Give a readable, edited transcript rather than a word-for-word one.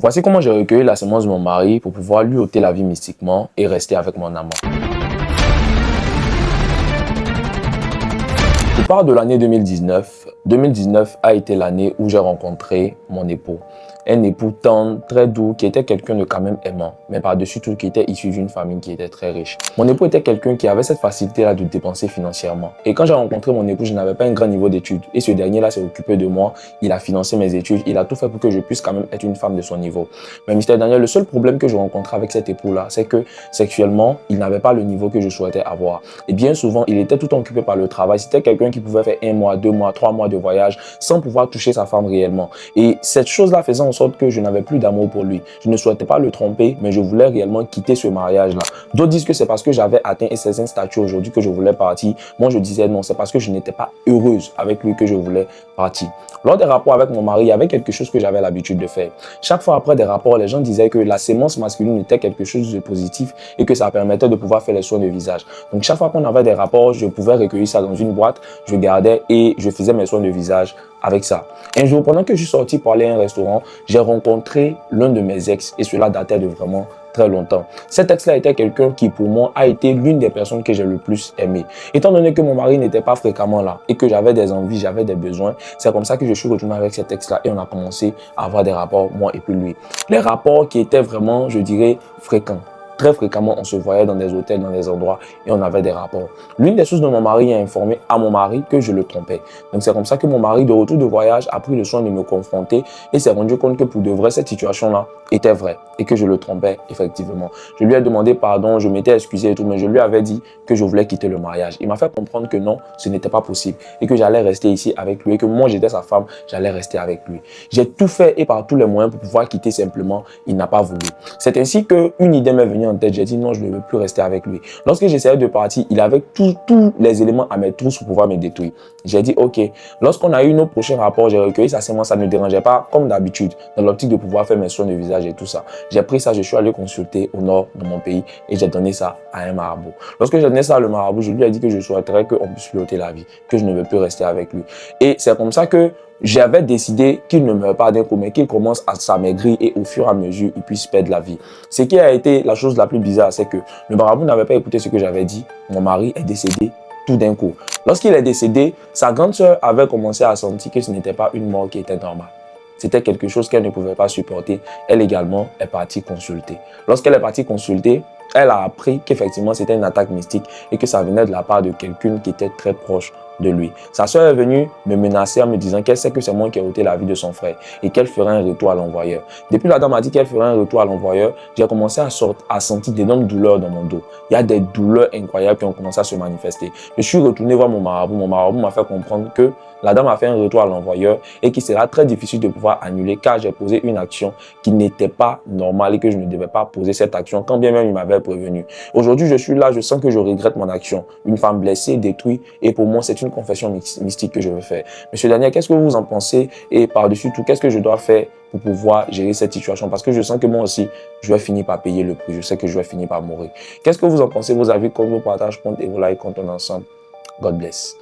Voici comment j'ai recueilli la sémence de mon mari pour pouvoir lui ôter la vie mystiquement et rester avec mon amant. Je parle de l'année 2019. 2019 a été l'année où j'ai rencontré mon époux. Un époux tendre, très doux, qui était quelqu'un de quand même aimant, mais par-dessus tout qui était issu d'une famille qui était très riche. Mon époux était quelqu'un qui avait cette facilité-là de dépenser financièrement. Et quand j'ai rencontré mon époux, je n'avais pas un grand niveau d'études. Et ce dernier-là s'est occupé de moi, il a financé mes études, il a tout fait pour que je puisse quand même être une femme de son niveau. Mais Mr. Daniel, le seul problème que je rencontrais avec cet époux-là, c'est que sexuellement, il n'avait pas le niveau que je souhaitais avoir. Et bien souvent, il était tout occupé par le travail. C'était quelqu'un qui pouvait faire 1 mois, 2 mois, 3 mois de voyage sans pouvoir toucher sa femme réellement. Et cette chose-là faisait en sorte que je n'avais plus d'amour pour lui. Je ne souhaitais pas le tromper, mais je voulais réellement quitter ce mariage-là. D'autres disent que c'est parce que j'avais atteint un certain statut aujourd'hui que je voulais partir. Moi, je disais non, c'est parce que je n'étais pas heureuse avec lui que je voulais partir. Lors des rapports avec mon mari, il y avait quelque chose que j'avais l'habitude de faire. Chaque fois après des rapports, les gens disaient que la sémence masculine était quelque chose de positif et que ça permettait de pouvoir faire les soins de visage. Donc, chaque fois qu'on avait des rapports, je pouvais recueillir ça dans une boîte, je gardais et je faisais mes soins de visage avec ça. Un jour, pendant que je suis sorti pour aller à un restaurant, j'ai rencontré l'un de mes ex et cela datait de vraiment très longtemps. Cet ex-là était quelqu'un qui, pour moi, a été l'une des personnes que j'ai le plus aimé. Étant donné que mon mari n'était pas fréquemment là et que j'avais des envies, j'avais des besoins, c'est comme ça que je suis retourné avec cet ex-là et on a commencé à avoir des rapports, moi et puis lui. Les rapports qui étaient vraiment, je dirais, fréquents. Très fréquemment, on se voyait dans des hôtels, dans des endroits et on avait des rapports. L'une des choses dont mon mari a informé à mon mari que je le trompais. Donc, c'est comme ça que mon mari, de retour de voyage, a pris le soin de me confronter et s'est rendu compte que pour de vrai, cette situation-là était vraie et que je le trompais effectivement. Je lui ai demandé pardon, je m'étais excusé et tout, mais je lui avais dit que je voulais quitter le mariage. Il m'a fait comprendre que non, ce n'était pas possible et que j'allais rester ici avec lui et que moi, j'étais sa femme, j'allais rester avec lui. J'ai tout fait et par tous les moyens pour pouvoir quitter simplement. Il n'a pas voulu. C'est ainsi qu'une idée m'est venue en tête. J'ai dit non, je ne veux plus rester avec lui. Lorsque j'essayais de partir, il avait tous les éléments à mes trousses pour pouvoir me détruire. J'ai dit ok. Lorsqu'on a eu nos prochains rapports, j'ai recueilli sa sémence, ça ne me dérangeait pas comme d'habitude, dans l'optique de pouvoir faire mes soins de visage et tout ça. J'ai pris ça, je suis allé consulter au nord de mon pays et j'ai donné ça à un marabout. Lorsque j'ai donné ça à le marabout, je lui ai dit que je souhaiterais qu'on puisse lui ôter la vie, que je ne veux plus rester avec lui. Et c'est comme ça que j'avais décidé qu'il ne meure pas d'un coup, mais qu'il commence à s'amaigrir et au fur et à mesure, il puisse perdre la vie. Ce qui a été la chose la plus bizarre, c'est que le marabout n'avait pas écouté ce que j'avais dit. Mon mari est décédé tout d'un coup. Lorsqu'il est décédé, sa grande sœur avait commencé à sentir que ce n'était pas une mort qui était normale. C'était quelque chose qu'elle ne pouvait pas supporter. Elle également est partie consulter. Lorsqu'elle est partie consulter, elle a appris qu'effectivement c'était une attaque mystique et que ça venait de la part de quelqu'un qui était très proche de lui. Sa soeur est venue me menacer en me disant qu'elle sait que c'est moi qui ai ôté la vie de son frère et qu'elle ferait un retour à l'envoyeur. Depuis la dame a dit qu'elle ferait un retour à l'envoyeur, j'ai commencé à sentir d'énormes douleurs dans mon dos. Il y a des douleurs incroyables qui ont commencé à se manifester. Je suis retourné voir mon marabout. Mon marabout m'a fait comprendre que la dame a fait un retour à l'envoyeur et qu'il sera très difficile de pouvoir annuler car j'ai posé une action qui n'était pas normale et que je ne devais pas poser cette action quand bien même il m'avait prévenu. Aujourd'hui, je suis là, je sens que je regrette mon action. Une femme blessée, détruite et pour moi, c'est une confession mystique que je veux faire. Monsieur Daniel, qu'est-ce que vous en pensez et par-dessus tout, qu'est-ce que je dois faire pour pouvoir gérer cette situation? Parce que je sens que moi aussi, je vais finir par payer le prix. Je sais que je vais finir par mourir. Qu'est-ce que vous en pensez? Vos avis comptent, vos partages comptent et vos likes comptent ensemble. God bless.